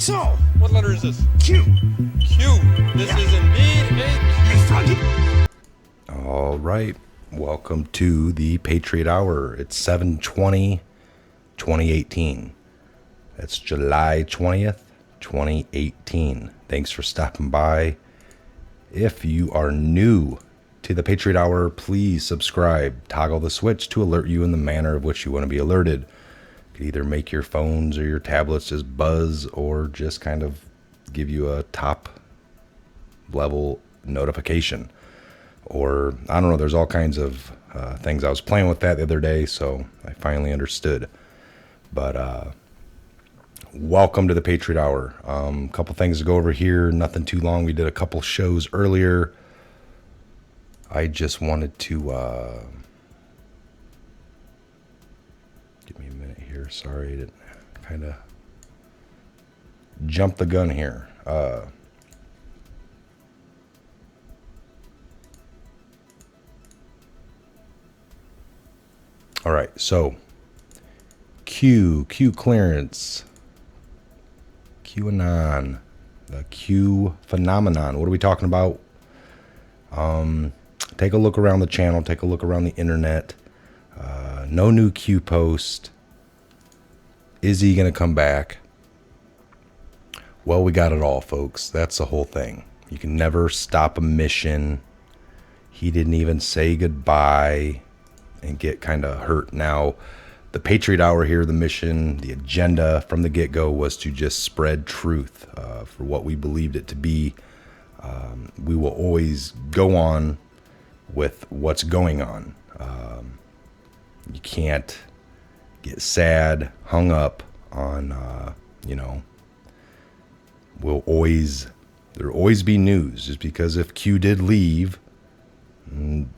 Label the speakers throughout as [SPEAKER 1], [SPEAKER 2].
[SPEAKER 1] So,
[SPEAKER 2] What letter is this?
[SPEAKER 1] Q.
[SPEAKER 2] Q. This is indeed a Q.
[SPEAKER 3] All right. Welcome to the Patriot Hour. It's 7/20/2018. That's July 20th, 2018. Thanks for stopping by. If you are new to the Patriot Hour, please subscribe. Toggle the switch to alert you in the manner of which you want to be alerted. You can either make your phones or your tablets just buzz or just kind of give you a top level notification. Or, I don't know, there's all kinds of things. I was playing with that the other day, so I finally understood. But welcome to the Patriot Hour. A couple things to go over here. Nothing too long. We did a couple shows earlier. I just wanted to... give me a minute here. Sorry, I didn't kind of jump the gun here. All right, so Q clearance, QAnon, the Q phenomenon. What are we talking about? Take a look around the channel. Take a look around the internet. No new Q post. Is he going to come back? Well, we got it all, folks. That's the whole thing. You can never stop a mission. He didn't even say goodbye and get kind of hurt. Now, the Patriot Hour here, the mission, the agenda from the get-go was to just spread truth for what we believed it to be. We will always go on with what's going on. You can't get sad, hung up on, there'll always be news. Just because if Q did leave,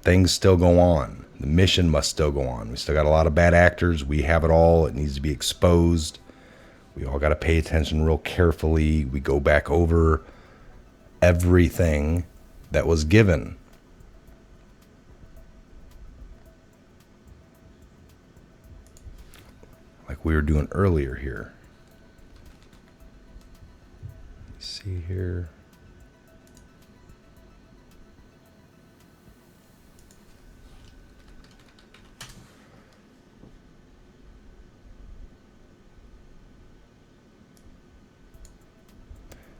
[SPEAKER 3] things still go on. The mission must still go on. We still got a lot of bad actors. We have it all. It needs to be exposed. We all got to pay attention real carefully. We go back over everything that was given. Like we were doing earlier here. Let's see here.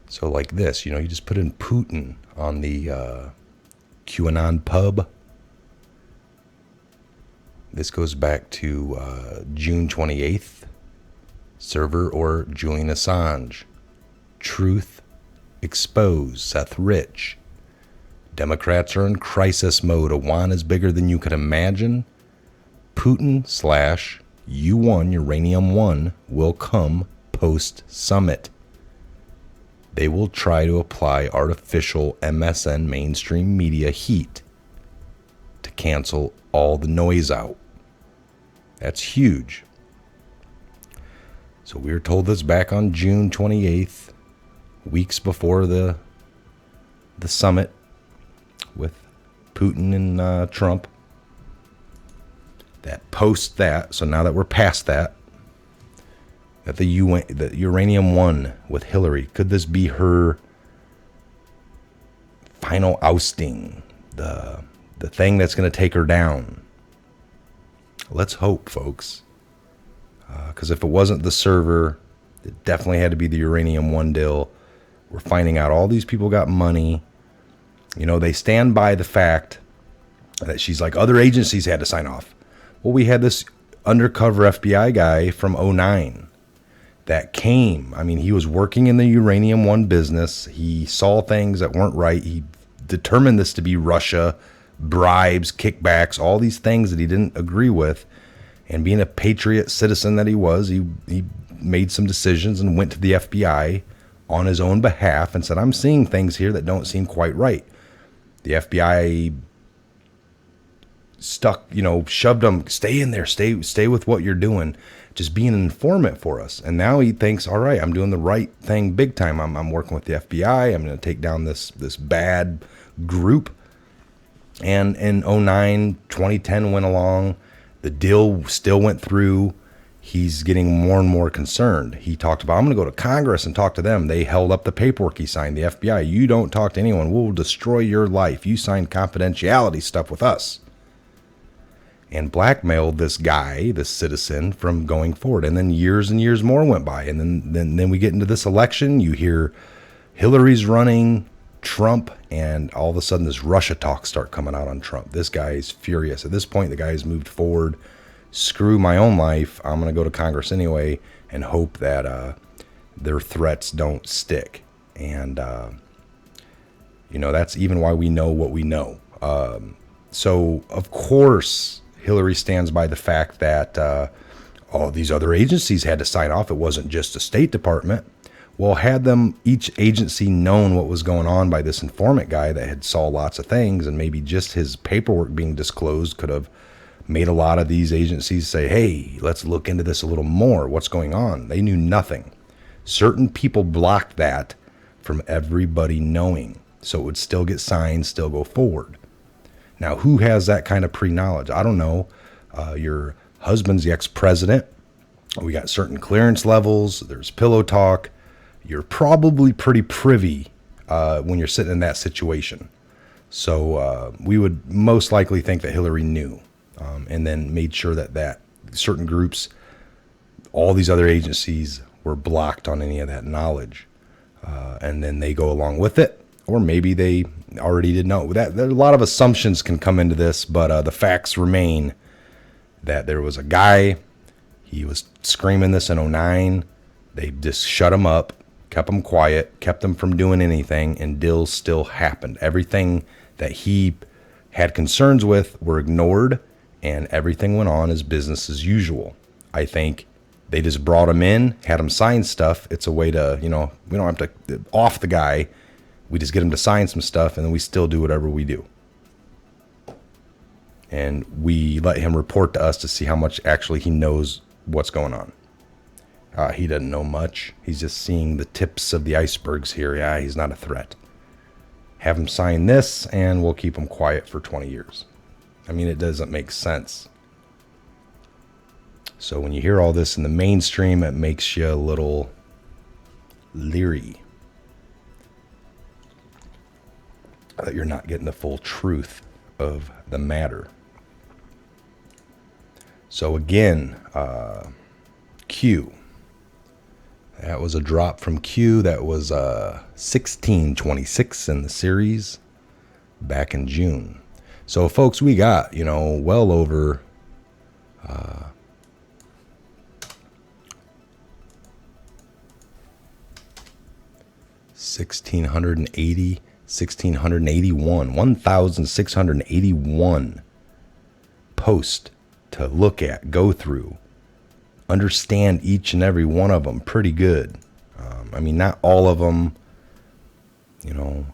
[SPEAKER 3] So like this, you just put in Putin on the QAnon pub. This goes back to June 28th. Server or Julian Assange. Truth exposed. Seth Rich. Democrats are in crisis mode. Iran is bigger than you could imagine. Putin / U1, Uranium 1, will come post-summit. They will try to apply artificial MSN mainstream media heat to cancel all the noise out. That's huge. So we were told this back on June 28th, weeks before the summit with Putin and Trump. So now that we're past that, that the Uranium 1 with Hillary, could this be her final ousting? The thing that's going to take her down? Let's hope, folks. Because if it wasn't the server, it definitely had to be the Uranium 1 deal. We're finding out all these people got money. They stand by the fact that she's like, other agencies had to sign off. Well, we had this undercover FBI guy from 2009 that came. He was working in the Uranium 1 business. He saw things that weren't right. He determined this to be Russia, bribes, kickbacks, all these things that he didn't agree with. And being a patriot citizen that he was, he made some decisions and went to the FBI on his own behalf and said, I'm seeing things here that don't seem quite right. The FBI shoved him, stay in there, stay with what you're doing. Just be an informant for us. And now he thinks, all right, I'm doing the right thing big time. I'm working with the FBI. I'm going to take down this bad group. And in 2009, 2010 went along. The deal still went through. he's getting more and more concerned. He talked about, I'm going to go to Congress and talk to them. They held up the paperwork he signed, the FBI. You don't talk to anyone. We'll destroy your life. You signed confidentiality stuff with us. And blackmailed this guy, this citizen, from going forward. And then years and years more went by. And then we get into this election. You hear Hillary's running, Trump, and all of a sudden this Russia talk start coming out on Trump. This guy is furious. At this point, the guy has moved forward. Screw my own life. I'm going to go to Congress anyway and hope that their threats don't stick. And, that's even why we know what we know. So, of course, Hillary stands by the fact that all these other agencies had to sign off. It wasn't just the State Department. Well, had each agency known what was going on by this informant guy that had saw lots of things, and maybe just his paperwork being disclosed could have made a lot of these agencies say, hey, let's look into this a little more. What's going on? They knew nothing. Certain people blocked that from everybody knowing, so it would still get signed, still go forward. Now, who has that kind of pre-knowledge? I don't know. Your husband's the ex-president. We got certain clearance levels. There's pillow talk. You're probably pretty privy when you're sitting in that situation. So we would most likely think that Hillary knew, and then made sure that certain groups, all these other agencies, were blocked on any of that knowledge. And then they go along with it, or maybe they already did know. There a lot of assumptions can come into this, but the facts remain that there was a guy, he was screaming this in '09. They just shut him up, kept him quiet, kept him from doing anything, and deals still happened. Everything that he had concerns with were ignored, and everything went on as business as usual. I think they just brought him in, had him sign stuff. It's a way to, we don't have to off the guy. We just get him to sign some stuff, and then we still do whatever we do. And we let him report to us to see how much actually he knows what's going on. He doesn't know much. He's just seeing the tips of the icebergs here. Yeah, he's not a threat. Have him sign this, and we'll keep him quiet for 20 years. I mean, it doesn't make sense. So when you hear all this in the mainstream, it makes you a little leery that you're not getting the full truth of the matter. So again, Q. That was a drop from Q. That was 1626 in the series back in June. So folks, we got, well over 1,681 posts to look at, go through, understand each and every one of them pretty good. Not all of them,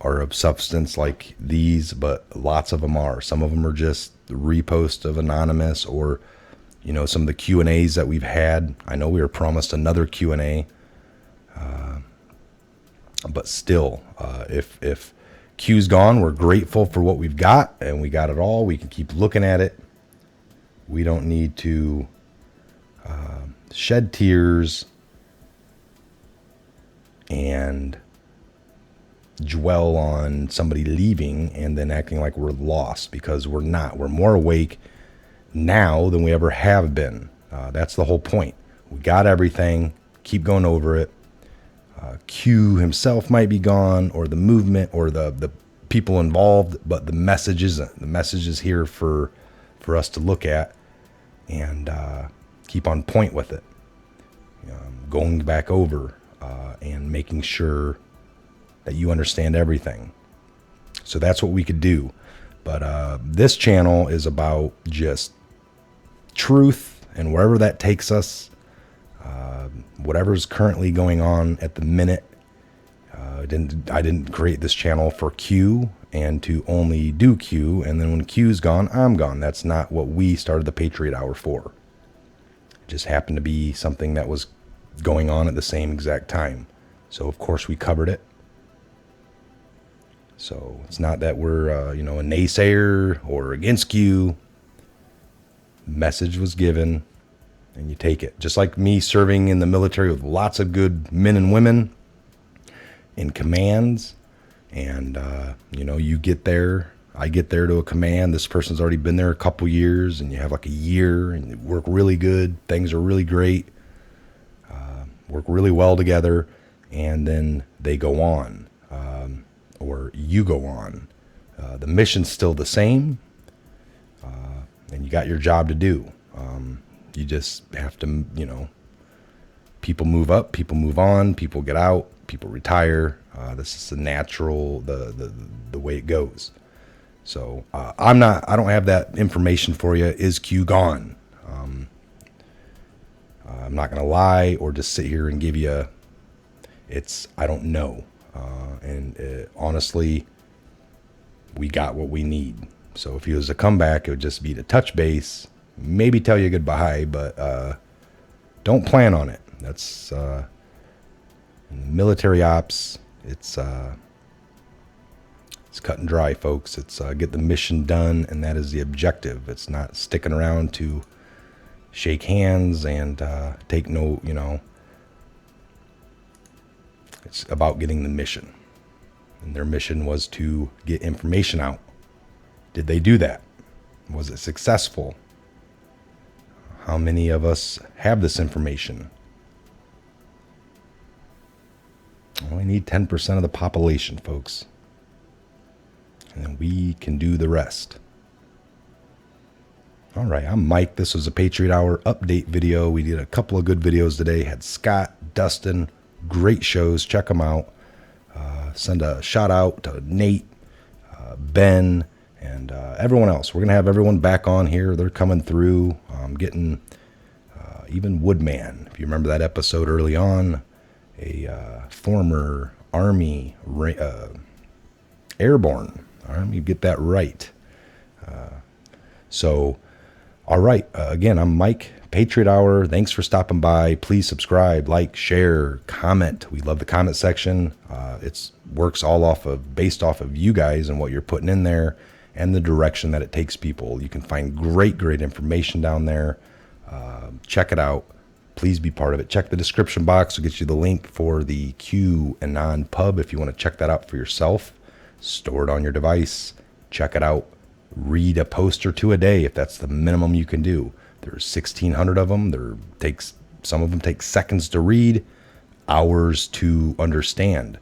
[SPEAKER 3] are of substance like these, but lots of them are. Some of them are just reposts of anonymous, or, some of the Q&As that we've had. I know we were promised another Q&A. But still, if Q's gone, we're grateful for what we've got, and we got it all. We can keep looking at it. We don't need to shed tears and dwell on somebody leaving and then acting like we're lost, because we're not. We're more awake now than we ever have been. That's the whole point. We got everything. Keep going over it. Q himself might be gone, or the movement, or the people involved, but the message isn't. The message is here for us to look at and keep on point with it. Going back over and making sure that you understand everything. So that's what we could do. But this channel is about just truth, and wherever that takes us, whatever's currently going on at the minute. I didn't create this channel for Q and to only do Q, and then when Q's gone, I'm gone. That's not what we started the Patriot Hour for. It just happened to be something that was going on at the same exact time. So of course we covered it. So it's not that we're a naysayer or against Q. Message was given. and you take it. Just like me serving in the military with lots of good men and women in commands. And, you get there, I get there to a command. This person's already been there a couple years, and you have like a year, and you work really good. Things are really great. Work really well together. And then they go on, or you go on. The mission's still the same, and you got your job to do. You just have to, people move up, people move on, people get out, people retire. This is the natural, the way it goes. So I don't have that information for you. Is Q gone? I'm not going to lie or just sit here and give you, I don't know. Honestly, we got what we need. So if he was to come back, it would just be to touch base, maybe tell you goodbye, but don't plan on it. That's in military ops. It's cut and dry, folks. It's get the mission done, and that is the objective. It's not sticking around to shake hands and take no, It's about getting the mission. And their mission was to get information out. Did they do that? Was it successful? How many of us have this information? We need 10% of the population, folks. And then we can do the rest. All right, I'm Mike. This was a Patriot Hour update video. We did a couple of good videos today. Had Scott, Dustin, great shows. Check them out. Send a shout out to Nate, Ben, and everyone else. We're going to have everyone back on here. They're coming through. Getting even Woodman, if you remember that episode early on, a former Army airborne. All right, you get that right. All right. Again, I'm Mike, Patriot Hour. Thanks for stopping by. Please subscribe, like, share, comment. We love the comment section. It works based off of you guys and what you're putting in there and the direction that it takes people. You can find great information down there. Check it out. Please be part of it. Check the description box. We'll get you the link for the Q Anon pub if you want to check that out for yourself. Store it on your device. Check it out. Read a post or two a day if that's the minimum you can do. There's 1,600 of them. Some of them take seconds to read, hours to understand.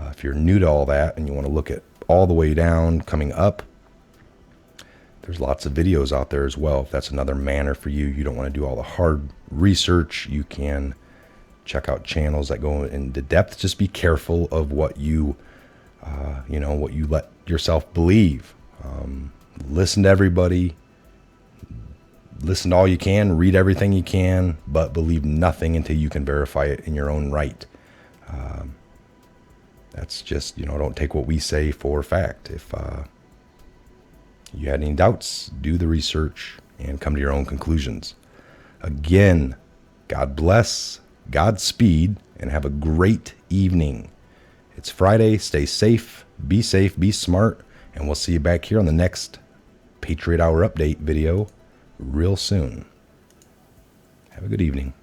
[SPEAKER 3] If you're new to all that and you want to look at all the way down, coming up, there's lots of videos out there as well. If that's another manner for you, you don't want to do all the hard research, you can check out channels that go into depth. Just be careful of what you let yourself believe. Listen to everybody. Listen to all you can. Read everything you can, but believe nothing until you can verify it in your own right. That's just, don't take what we say for fact. If you had any doubts, do the research and come to your own conclusions. Again, God bless, Godspeed, and have a great evening. It's Friday. Stay safe, be smart, and we'll see you back here on the next Patriot Hour update video real soon. Have a good evening.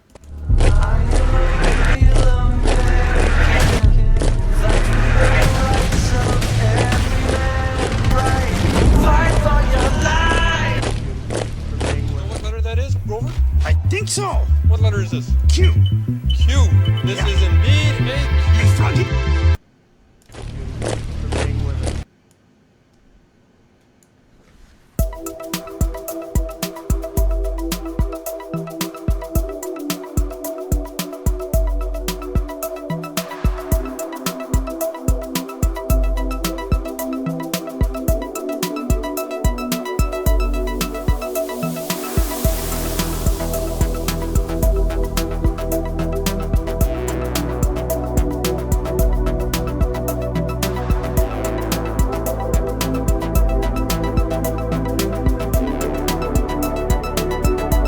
[SPEAKER 2] Rover?
[SPEAKER 1] I think so.
[SPEAKER 2] What letter is this?
[SPEAKER 1] Q.
[SPEAKER 2] Q. This is indeed